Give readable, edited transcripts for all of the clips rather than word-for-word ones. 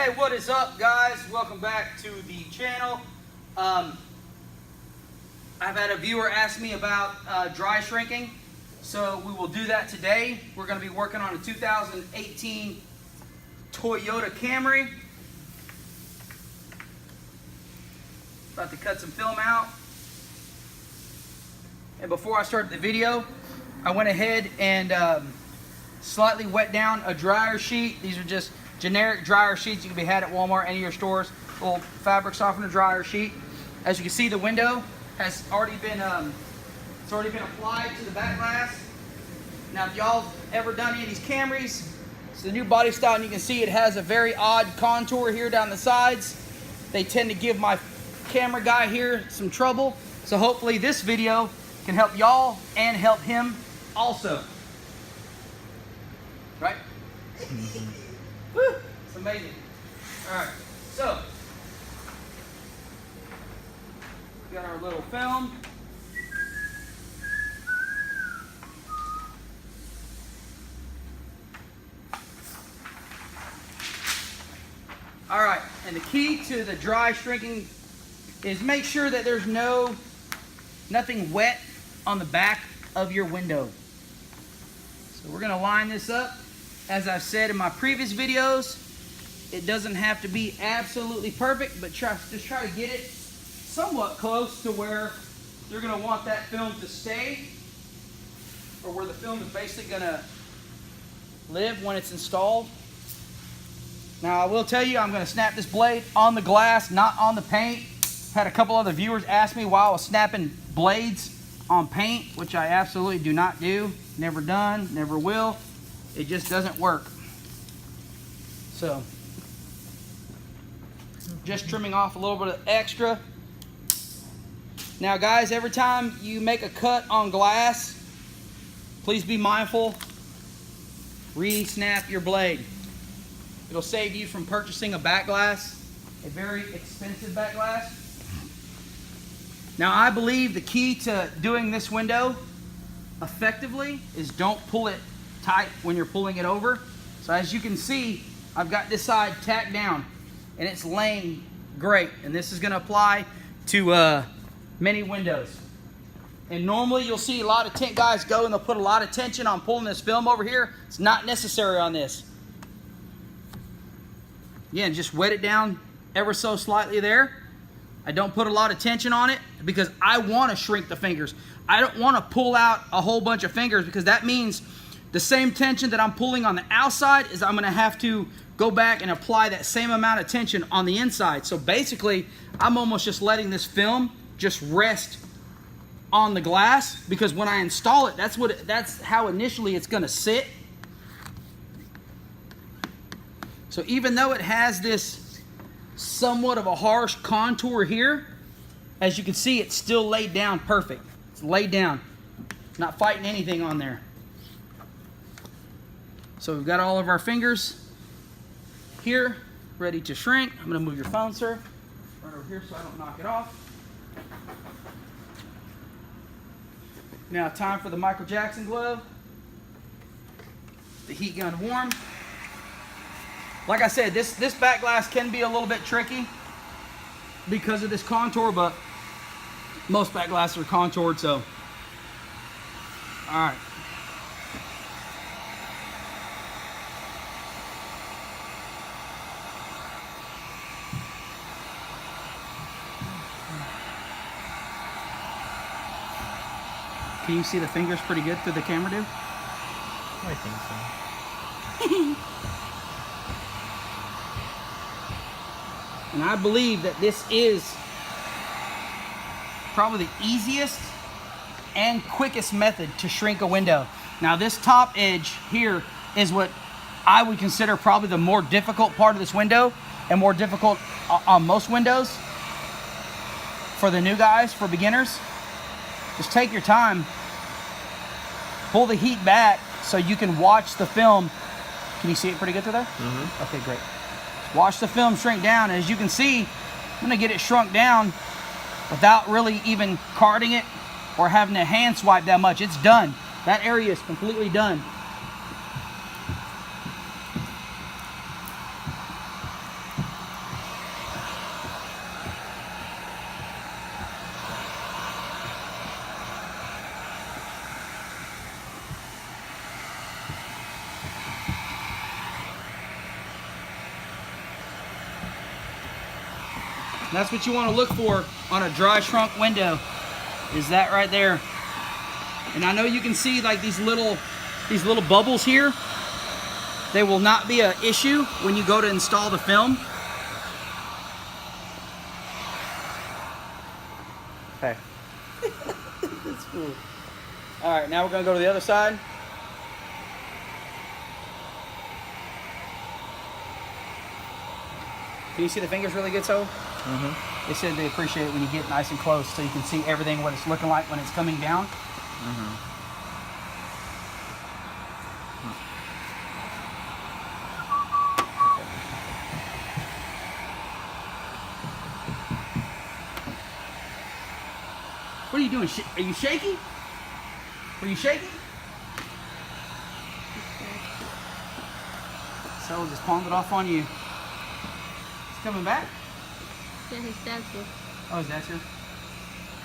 Hey, what is up, guys? Welcome back to the channel. I've had a viewer ask me about dry shrinking, so we will do that today. We're going to be working on a 2018 Toyota Camry. About to cut some film out. And before I started the video, I went ahead and slightly wet down a dryer sheet. These are just generic dryer sheets you can be had at Walmart, any of your stores. Little fabric softener dryer sheet. As you can see, the window has already been applied to the back glass. Now, if y'all ever done any of these Camrys, it's the new body style, and you can see it has a very odd contour here down the sides. They tend to give my camera guy here some trouble. So hopefully this video can help y'all and help him also. Right? Woo, it's amazing. All right, so we got our little film. All right, and the key to the dry shrinking is make sure that there's nothing wet on the back of your window. So we're gonna line this up. As I've said in my previous videos, it doesn't have to be absolutely perfect, but just try to get it somewhat close to where you're going to want that film to stay, or where the film is basically going to live when it's installed. Now, I will tell you, I'm going to snap this blade on the glass, not on the paint. Had a couple other viewers ask me why I was snapping blades on paint, which I absolutely do not do. Never done, never will. It just doesn't work. So, just trimming off a little bit of extra. Now, guys, every time you make a cut on glass, please be mindful. Re-snap your blade. It'll save you from purchasing a back glass, a very expensive back glass. Now, I believe the key to doing this window effectively is don't pull it tight when you're pulling it over. So as you can see, I've got this side tacked down and it's laying great, and this is going to apply to many windows. And normally you'll see a lot of tent guys go and they'll put a lot of tension on pulling this film over here. It's not necessary on this. Again, just wet it down ever so slightly there. I don't put a lot of tension on it because I want to shrink the fingers. I don't want to pull out a whole bunch of fingers, because that means the same tension that I'm pulling on the outside is I'm going to have to go back and apply that same amount of tension on the inside. So basically, I'm almost just letting this film just rest on the glass, because when I install it, that's how initially it's going to sit. So even though it has this somewhat of a harsh contour here, as you can see, it's still laid down perfect. It's laid down, not fighting anything on there. So we've got all of our fingers here ready to shrink. I'm going to move your phone, sir, right over here so I don't knock it off. Now, time for the Michael Jackson glove. The heat gun warm. Like I said, this back glass can be a little bit tricky because of this contour, but most back glasses are contoured, so. All right. Can you see the fingers pretty good through the camera, dude? I think so. And I believe that this is probably the easiest and quickest method to shrink a window. Now, this top edge here is what I would consider probably the more difficult part of this window, and more difficult on most windows for the new guys, for beginners. Just take your time, pull the heat back so you can watch the film. Can you see it pretty good through there? Mm-hmm. Okay, great. Watch the film shrink down. As you can see, I'm gonna get it shrunk down without really even carding it or having to hand swipe that much. It's done. That area is completely done. That's what you want to look for on a dry shrunk window, is that right there. And I know you can see like these little bubbles here. They will not be an issue when you go to install the film. Okay. That's cool. All right, now we're gonna go to the other side. Can you see the fingers really good, so? Mm-hmm. They said they appreciate it when you get nice and close so you can see everything, what it's looking like when it's coming down. Mm-hmm. What are you doing? Are you shaky? Were you shaky? So just palmed it off on you. It's coming back? Yeah, his dad's here. Oh, his dad's here?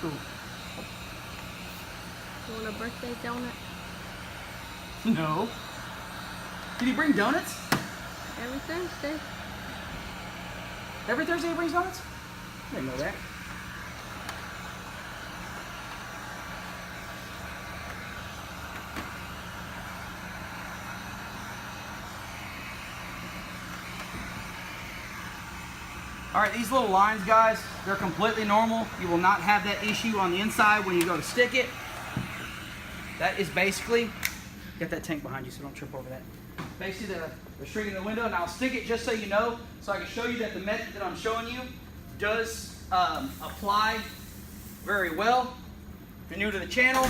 Cool. You want a birthday donut? No. Did he bring donuts? Every Thursday. Every Thursday he brings donuts? I didn't know that. All right, these little lines, guys, they're completely normal. You will not have that issue on the inside when you go to stick it. That is basically, get that tank behind you so don't trip over that. Basically the shrinking the window, and I'll stick it just so you know, so I can show you that the method that I'm showing you does apply very well. If you're new to the channel,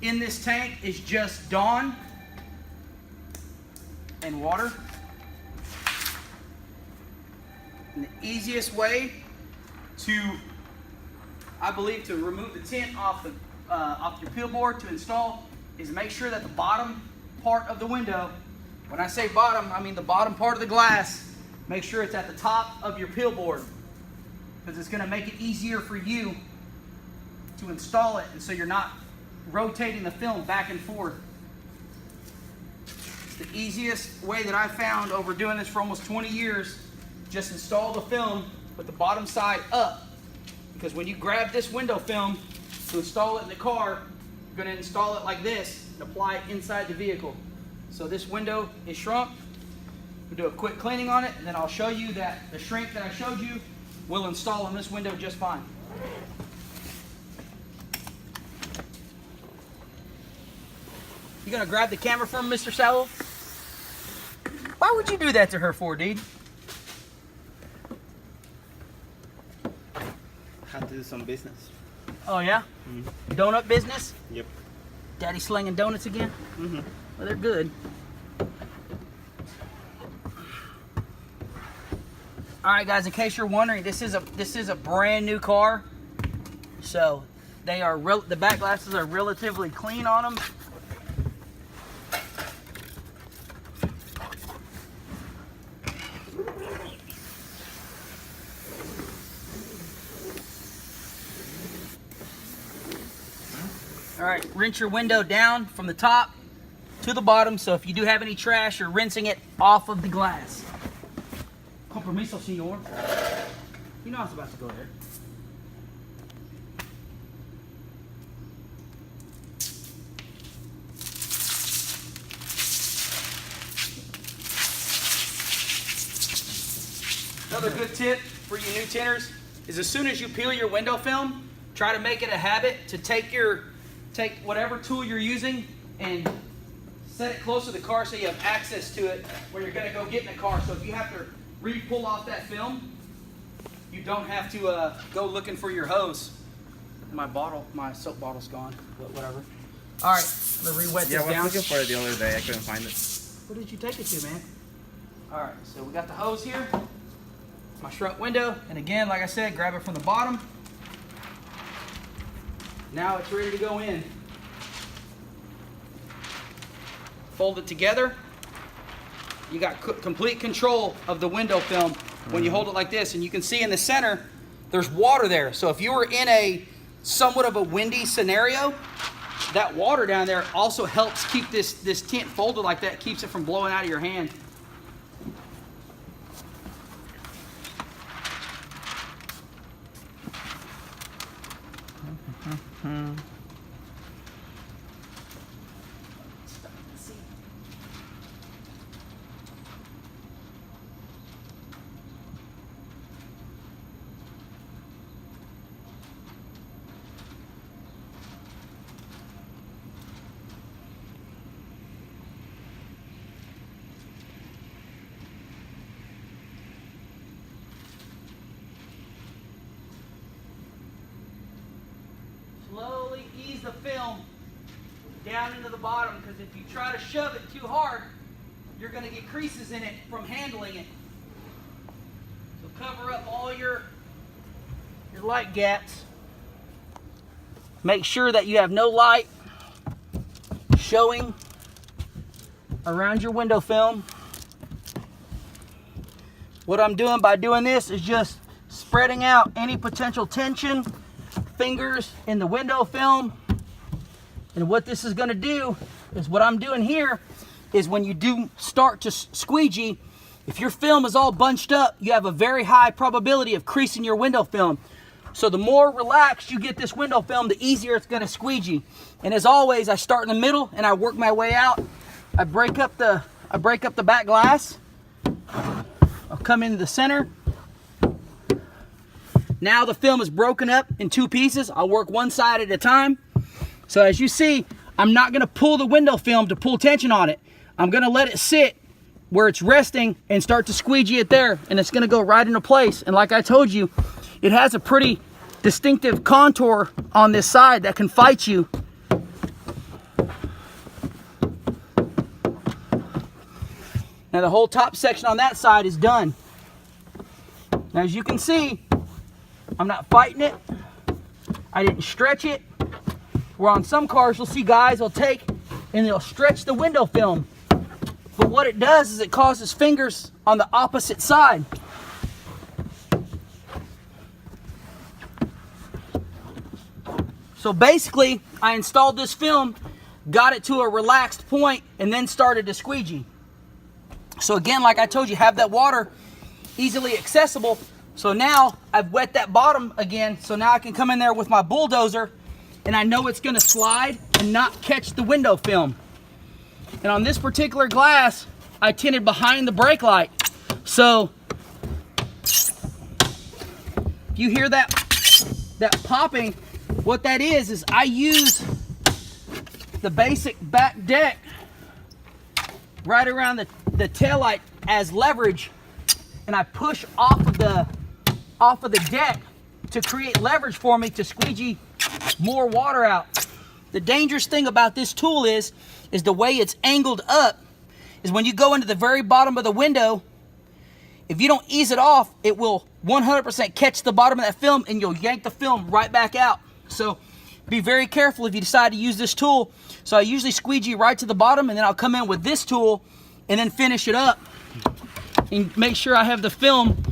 in this tank is just Dawn and water. And the easiest way to, I believe, to remove the tint off your peel board to install is make sure that the bottom part of the window, when I say bottom, I mean the bottom part of the glass, make sure it's at the top of your peel board, because it's going to make it easier for you to install it, and so you're not rotating the film back and forth. It's the easiest way that I found over doing this for almost 20 years. Just install the film with the bottom side up, because when you grab this window film to install it in the car, you're going to install it like this and apply it inside the vehicle. So this window is shrunk. We'll do a quick cleaning on it, and then I'll show you that the shrink that I showed you will install on this window just fine. You gonna grab the camera from Mr. Sowell? Why would you do that to her for, dude? Had to do some business. Oh yeah? Mm-hmm. Donut business? Yep. Daddy slinging donuts again? Mm-hmm. Well, they're good. All right, guys. In case you're wondering, this is a brand new car, so they are the back glasses are relatively clean on them. All right, rinse your window down from the top to the bottom, so if you do have any trash, you're rinsing it off of the glass. Compromiso, señor. You know I was about to go there. Another good tip for you new tinners is, as soon as you peel your window film, try to make it a habit to take whatever tool you're using and set it close to the car so you have access to it when you're going to go get in the car. So if you have to re-pull off that film, you don't have to go looking for your hose. My soap bottle's gone, but whatever. All right, I'm going to re-wet this down. Yeah, I was looking for it the other day. I couldn't find it. Where did you take it to, man? All right, so we got the hose here. My shrunk window, and again, like I said, grab it from the bottom. Now it's ready to go in. Fold it together. You got complete control of the window film when you hold it like this, and you can see in the center there's water there. So if you were in a somewhat of a windy scenario, that water down there also helps keep this tint folded like that, keeps it from blowing out of your hand. Slowly ease the film down into the bottom, because if you try to shove it too hard, you're going to get creases in it from handling it. So cover up all your light gaps. Make sure that you have no light showing around your window film. What I'm doing by doing this is just spreading out any potential tension, fingers in the window film. And what this is going to do is, what I'm doing here is, when you do start to squeegee, if your film is all bunched up, you have a very high probability of creasing your window film. So the more relaxed you get this window film, the easier it's going to squeegee. And as always, I start in the middle and I work my way out. I break up the back glass. I'll come into the center. Now the film is broken up in two pieces. I'll work one side at a time. So as you see, I'm not going to pull the window film to pull tension on it. I'm going to let it sit where it's resting and start to squeegee it there, and it's going to go right into place. And like I told you, it has a pretty distinctive contour on this side that can fight you. Now the whole top section on that side is done. Now as you can see, I'm not fighting it. I didn't stretch it. Where on some cars you'll see guys will take and they'll stretch the window film. But what it does is it causes fingers on the opposite side. So basically, I installed this film, got it to a relaxed point, and then started to squeegee. So again, like I told you, have that water easily accessible. So now I've wet that bottom again, so now I can come in there with my bulldozer and I know it's gonna slide and not catch the window film. And on this particular glass, I tinted behind the brake light. So you hear that popping, what that is I use the basic back deck right around the taillight as leverage, and I push off of the deck to create leverage for me to squeegee more water out. The dangerous thing about this tool is the way it's angled up is when you go into the very bottom of the window, if you don't ease it off, it will 100% catch the bottom of that film and you'll yank the film right back out. So be very careful if you decide to use this tool. So I usually squeegee right to the bottom, and then I'll come in with this tool and then finish it up and make sure I have the film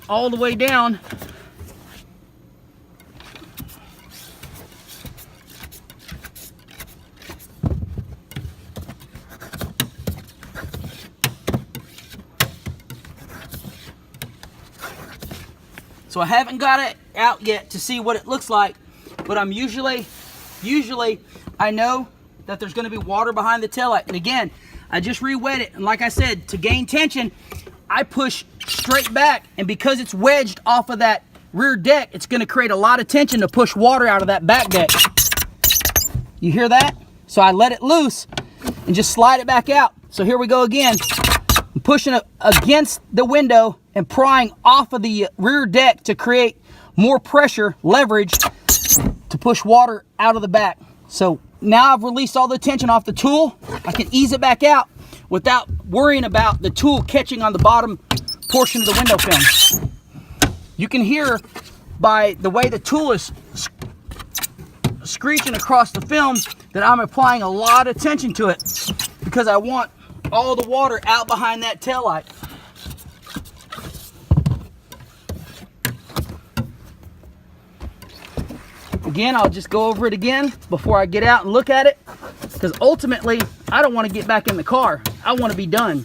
all the way down. So I haven't got it out yet to see what it looks like, but I'm usually I know that there's going to be water behind the taillight. And again, I just re-wet it, and like I said, to gain tension, I push straight back, and because it's wedged off of that rear deck, it's going to create a lot of tension to push water out of that back deck. You hear that? So I let it loose and just slide it back out. So here we go again. I'm pushing it against the window and prying off of the rear deck to create more pressure, leverage, to push water out of the back. So now I've released all the tension off the tool. I can ease it back out without worrying about the tool catching on the bottom portion of the window film. You can hear by the way the tool is screeching across the film that I'm applying a lot of tension to it because I want all the water out behind that taillight. Again, I'll just go over it again before I get out and look at it, because ultimately I don't want to get back in the car. I want to be done.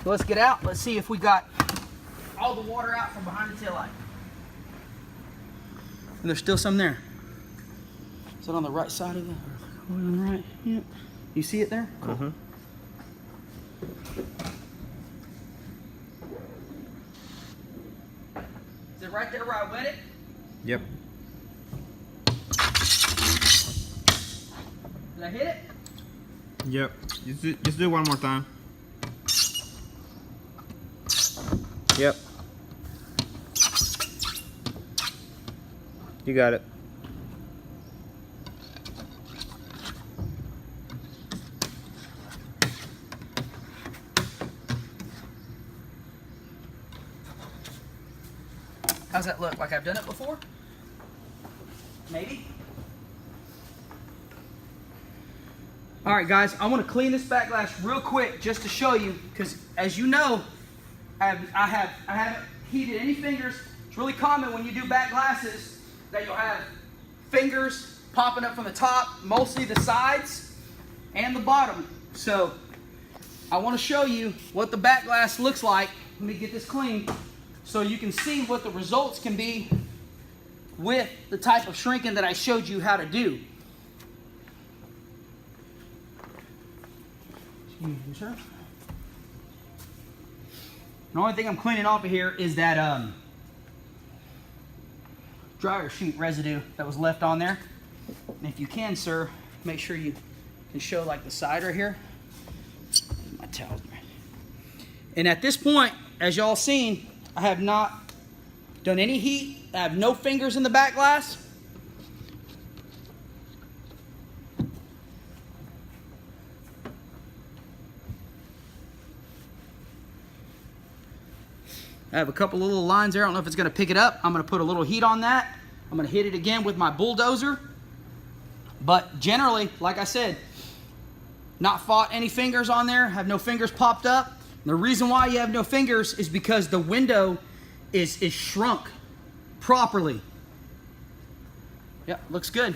So let's get out. Let's see if we got all the water out from behind the taillight. And there's still some there. Is that on the right side of the, on the right? Yep. You see it there? Cool. Mm-hmm. Is it right there where I wet it? Yep. Did I hit it? Yep. Just do it one more time. Yep. You got it. How's that look? Like I've done it before? Maybe? All right, guys, I want to clean this back glass real quick just to show you, because as you know, I haven't heated any fingers. It's really common when you do back glasses that you'll have fingers popping up from the top, mostly the sides and the bottom. So I want to show you what the back glass looks like. Let me get this clean so you can see what the results can be with the type of shrinking that I showed you how to do. Excuse me, sir. The only thing I'm cleaning off of here is that dryer sheet residue that was left on there. And if you can, sir, make sure you can show like the side right here. My towels. And at this point, as y'all seen, I have not done any heat. I have no fingers in the back glass. I have a couple little lines there. I don't know if it's going to pick it up. I'm going to put a little heat on that. I'm going to hit it again with my bulldozer. But generally, like I said, not fought any fingers on there. Have no fingers popped up. And the reason why you have no fingers is because the window is shrunk properly. Yep, looks good.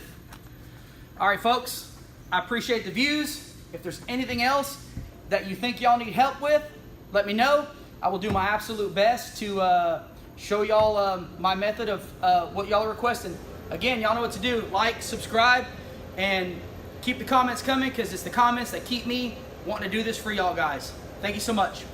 All right, folks. I appreciate the views. If there's anything else that you think y'all need help with, let me know. I will do my absolute best to show y'all my method of what y'all are requesting. Again, y'all know what to do. Like, subscribe, and keep the comments coming, because it's the comments that keep me wanting to do this for y'all guys. Thank you so much.